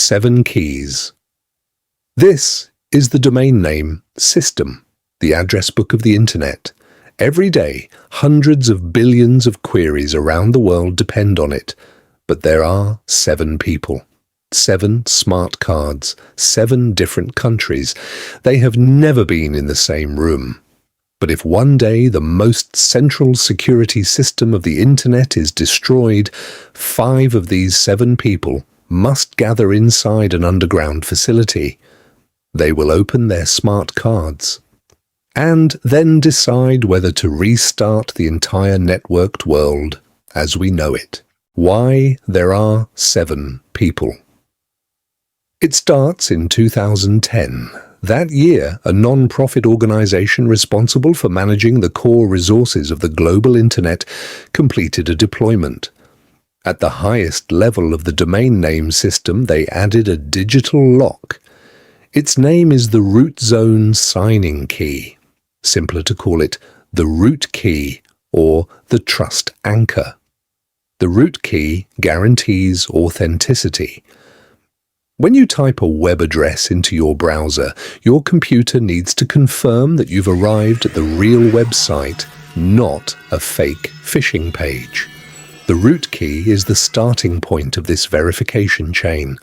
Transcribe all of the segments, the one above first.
7 keys. This is the domain name system, the address book of the Internet. Every day, hundreds of billions of queries around the world depend on it. But there are 7 people, 7 smart cards, 7 different countries. They have never been in the same room. But if one day the most central security system of the Internet is destroyed, 5 of these 7 people must gather inside an underground facility. They will open their smart cards and then decide whether to restart the entire networked world as we know it. Why there are 7 people. It starts in 2010. That year, a non-profit organization responsible for managing the core resources of the global Internet completed a deployment. At the highest level of the domain name system, they added a digital lock. Its name is the root zone signing key. Simpler to call it the root key or the trust anchor. The root key guarantees authenticity. When you type a web address into your browser, your computer needs to confirm that you've arrived at the real website, not a fake phishing page. The root key is the starting point of this verification chain.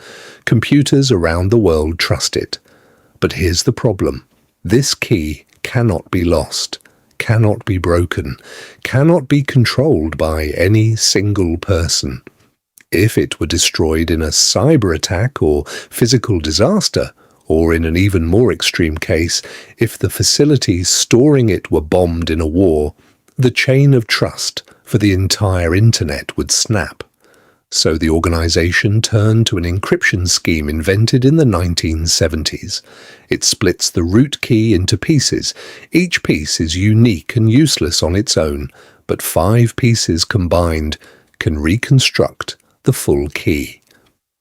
Computers around the world trust it. But here's the problem. This key cannot be lost, cannot be broken, cannot be controlled by any single person. If it were destroyed in a cyber attack or physical disaster, or in an even more extreme case, if the facilities storing it were bombed in a war, the chain of trust for the entire Internet would snap. So the organization turned to an encryption scheme invented in the 1970s. It splits the root key into pieces. Each piece is unique and useless on its own, but 5 pieces combined can reconstruct the full key.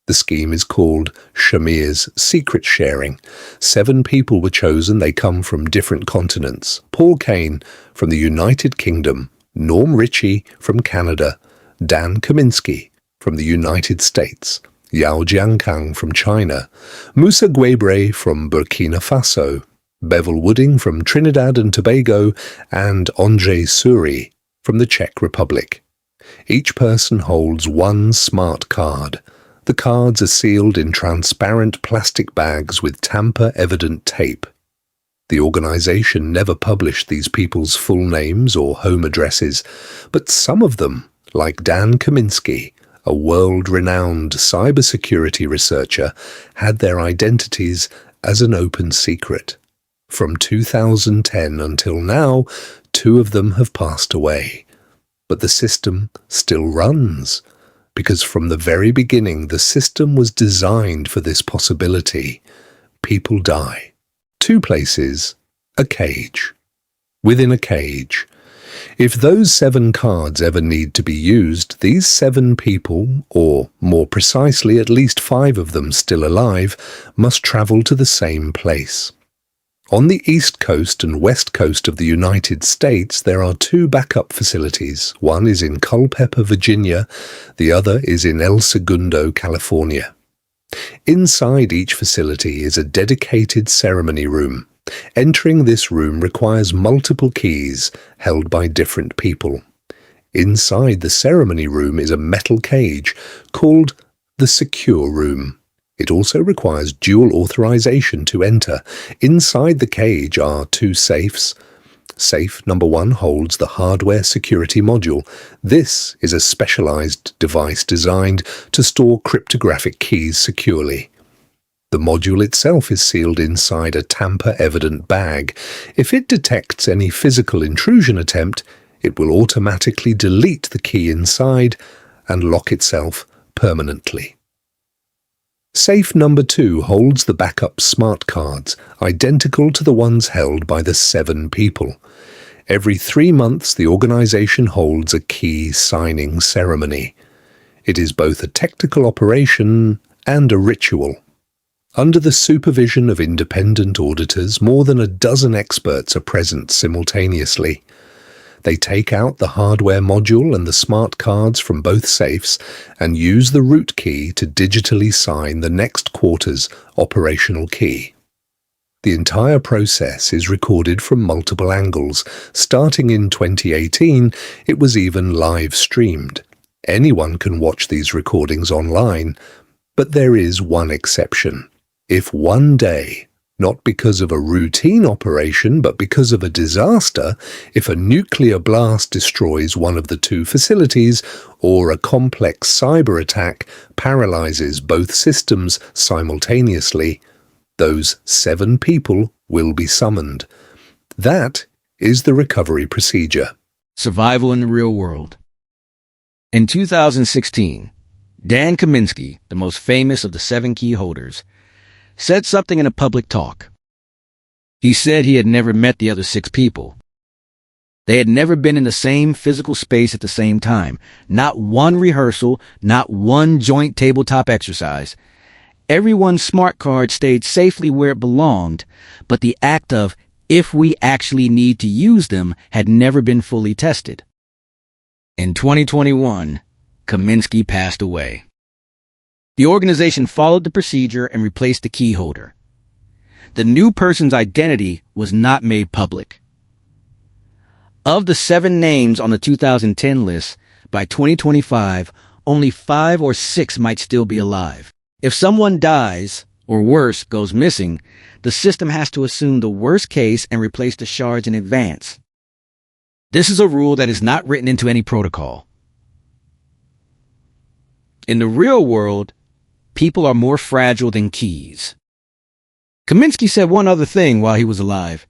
The scheme is called Shamir's secret sharing. 7 people were chosen. They come from different continents. Paul Kane from the United Kingdom, Norm Ritchie from Canada, Dan Kaminsky from the United States, Yao Jiankang from China, Moussa Guebre from Burkina Faso, Bevel Wooding from Trinidad and Tobago, and Andrzej Suri from the Czech Republic. Each person holds 1 smart card. The cards are sealed in transparent plastic bags with tamper-evident tape. The organization never published these people's full names or home addresses, but some of them, like Dan Kaminsky, a world-renowned cybersecurity researcher, had their identities as an open secret. From 2010 until now, 2 of them have passed away. But the system still runs, because from the very beginning the system was designed for this possibility. People die. 2 places, a cage. Within a cage. If those 7 cards ever need to be used, these 7 people, or more precisely at least 5 of them still alive, must travel to the same place. On the east coast and west coast of the United States, there are 2 backup facilities. One is in Culpeper, Virginia. The other is in El Segundo, California. Inside each facility is a dedicated ceremony room. Entering this room requires multiple keys held by different people. Inside the ceremony room is a metal cage called the secure room. It also requires dual authorization to enter. Inside the cage are 2 safes. Safe number 1 holds the hardware security module. This is a specialized device designed to store cryptographic keys securely. The module itself is sealed inside a tamper-evident bag. If it detects any physical intrusion attempt, it will automatically delete the key inside and lock itself permanently. Safe number 2 holds the backup smart cards, identical to the ones held by the 7 people. Every 3 months, the organization holds a key signing ceremony. It is both a technical operation and a ritual. Under the supervision of independent auditors, more than a dozen experts are present simultaneously. They take out the hardware module and the smart cards from both safes and use the root key to digitally sign the next quarter's operational key. The entire process is recorded from multiple angles. Starting in 2018, it was even live streamed. Anyone can watch these recordings online, but there is one exception. If one day, not because of a routine operation, but because of a disaster, if a nuclear blast destroys one of the two facilities, or a complex cyber attack paralyzes both systems simultaneously, those 7 people will be summoned. That is the recovery procedure. Survival in the real world. In 2016, Dan Kaminsky, the most famous of the 7 key holders, said something in a public talk. He said he had never met the other 6 people. They had never been in the same physical space at the same time. Not one rehearsal, not one joint tabletop exercise. Everyone's smart card stayed safely where it belonged, but the act of, if we actually need to use them, had never been fully tested. In 2021, Kaminsky passed away. The organization followed the procedure and replaced the key holder. The new person's identity was not made public. Of the 7 names on the 2010 list, by 2025, only 5 or 6 might still be alive. If someone dies, or worse, goes missing, the system has to assume the worst case and replace the shards in advance. This is a rule that is not written into any protocol. In the real world, people are more fragile than keys. Kaminsky said one other thing while he was alive.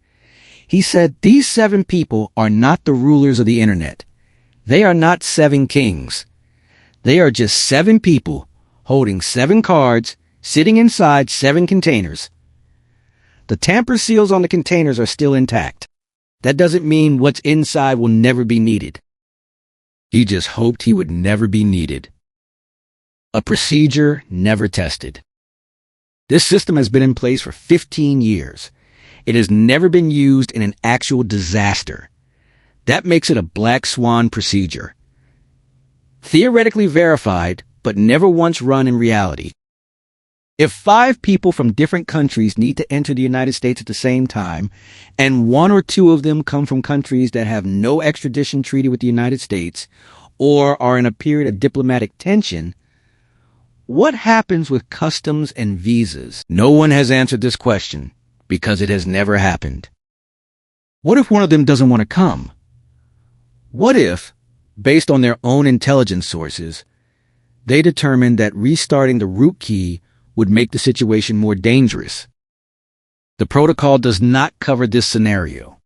He said, these 7 people are not the rulers of the internet. They are not 7 kings. They are just 7 people holding 7 cards, sitting inside 7 containers. The tamper seals on the containers are still intact. That doesn't mean what's inside will never be needed. He just hoped he would never be needed. A procedure never tested. This system has been in place for 15 years. It has never been used in an actual disaster. That makes it a black swan procedure. Theoretically verified, but never once run in reality. If 5 people from different countries need to enter the United States at the same time, and 1 or 2 of them come from countries that have no extradition treaty with the United States, or are in a period of diplomatic tension, what happens with customs and visas? No one has answered this question, because it has never happened. What if one of them doesn't want to come? What if, based on their own intelligence sources, they determined that restarting the root key would make the situation more dangerous? The protocol does not cover this scenario.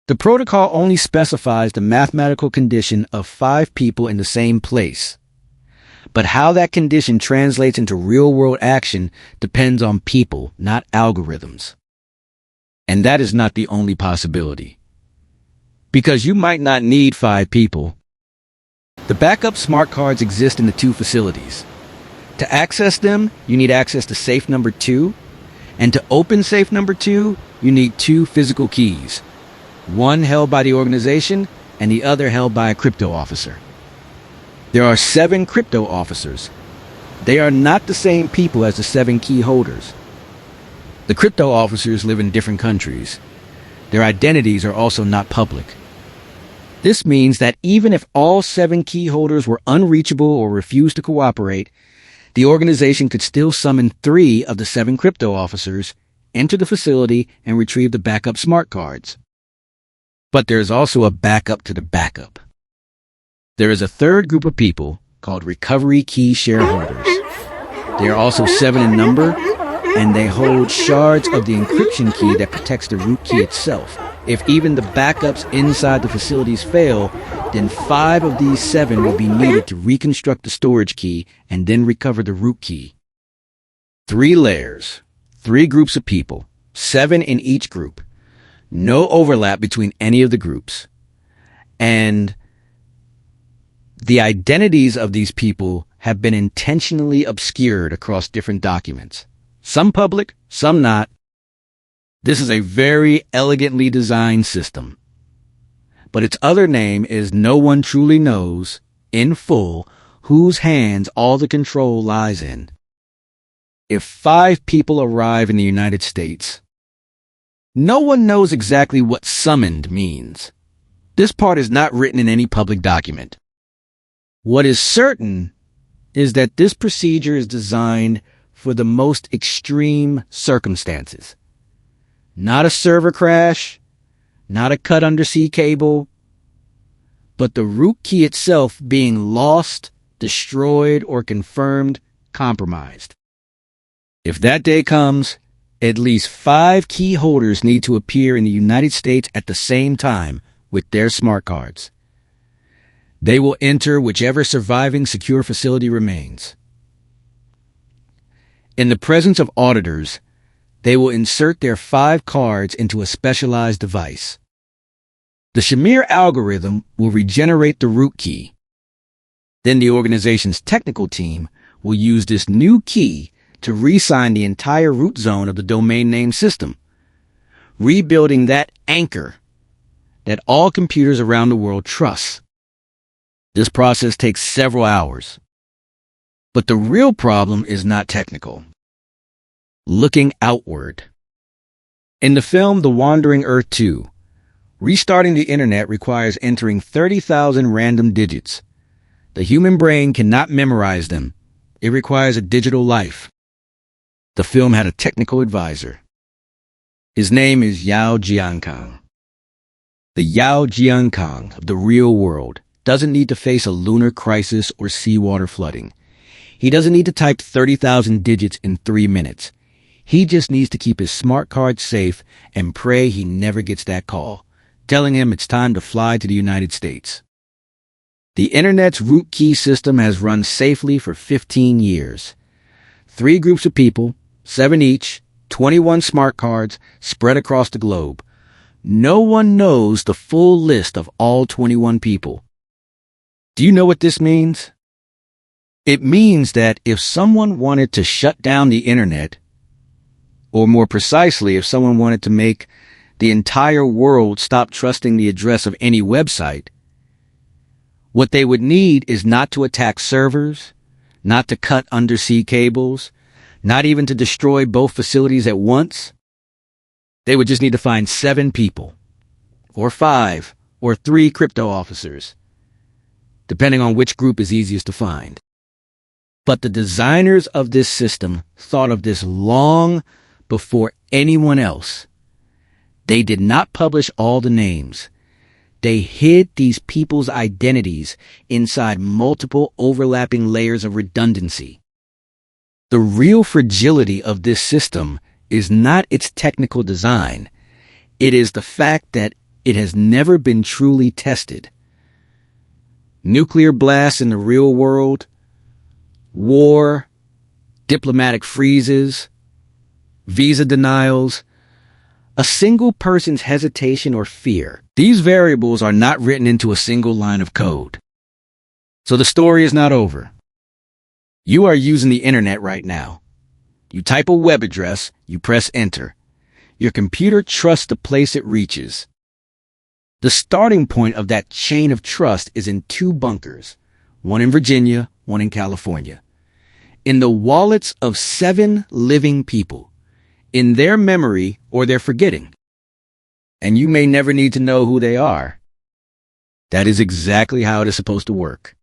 The protocol only specifies the mathematical condition of 5 people in the same place. But how that condition translates into real-world action depends on people, not algorithms. And that is not the only possibility. Because you might not need 5 people. The backup smart cards exist in the 2 facilities. To access them, you need access to safe number 2, and to open safe number 2, you need 2 physical keys, one held by the organization and the other held by a crypto officer. There are 7 crypto officers. They are not the same people as the 7 key holders. The crypto officers live in different countries. Their identities are also not public. This means that even if all 7 key holders were unreachable or refused to cooperate, the organization could still summon 3 of the 7 crypto officers, enter the facility, and retrieve the backup smart cards. But there is also a backup to the backup. There is a third group of people called recovery key shareholders. They are also 7 in number, and they hold shards of the encryption key that protects the root key itself. If even the backups inside the facilities fail, then 5 of these 7 will be needed to reconstruct the storage key and then recover the root key. 3 layers, 3 groups of people, 7 in each group. No overlap between any of the groups. And the identities of these people have been intentionally obscured across different documents. Some public, some not. This is a very elegantly designed system. but its other name is no one truly knows, in full, whose hands all the control lies in. If 5 people arrive in the United States, no one knows exactly what summoned means. This part is not written in any public document. What is certain is that this procedure is designed for the most extreme circumstances. Not a server crash, not a cut undersea cable, but the root key itself being lost, destroyed, or confirmed compromised. If that day comes, at least 5 key holders need to appear in the United States at the same time with their smart cards. They will enter whichever surviving secure facility remains. In the presence of auditors, they will insert their 5 cards into a specialized device. The Shamir algorithm will regenerate the root key. Then the organization's technical team will use this new key to re-sign the entire root zone of the domain name system, rebuilding that anchor that all computers around the world trust. This process takes several hours. But the real problem is not technical. Looking outward. In the film The Wandering Earth 2, restarting the internet requires entering 30,000 random digits. The human brain cannot memorize them. It requires a digital life. The film had a technical advisor. His name is Yao Jiankang. The Yao Jiankang of the real world doesn't need to face a lunar crisis or seawater flooding. He doesn't need to type 30,000 digits in 3 minutes. He just needs to keep his smart card safe and pray he never gets that call, telling him it's time to fly to the United States. The internet's root key system has run safely for 15 years. 3 groups of people, 7 each, 21 smart cards spread across the globe. No one knows the full list of all 21 people. Do you know what this means? It means that if someone wanted to shut down the internet, or more precisely, if someone wanted to make the entire world stop trusting the address of any website, what they would need is not to attack servers, not to cut undersea cables, not even to destroy both facilities at once. They would just need to find 7 people, or 5, or 3 crypto officers, depending on which group is easiest to find. But the designers of this system thought of this long before anyone else. They did not publish all the names. They hid these people's identities inside multiple overlapping layers of redundancy. The real fragility of this system is not its technical design. It is the fact that it has never been truly tested. Nuclear blasts in the real world, war, diplomatic freezes, visa denials, a single person's hesitation or fear. These variables are not written into a single line of code. So the story is not over. You are using the internet right now. You type a web address, you press enter. Your computer trusts the place it reaches. The starting point of that chain of trust is in 2 bunkers, one in Virginia, one in California, in the wallets of 7 living people, in their memory or their forgetting. And you may never need to know who they are. That is exactly how it is supposed to work.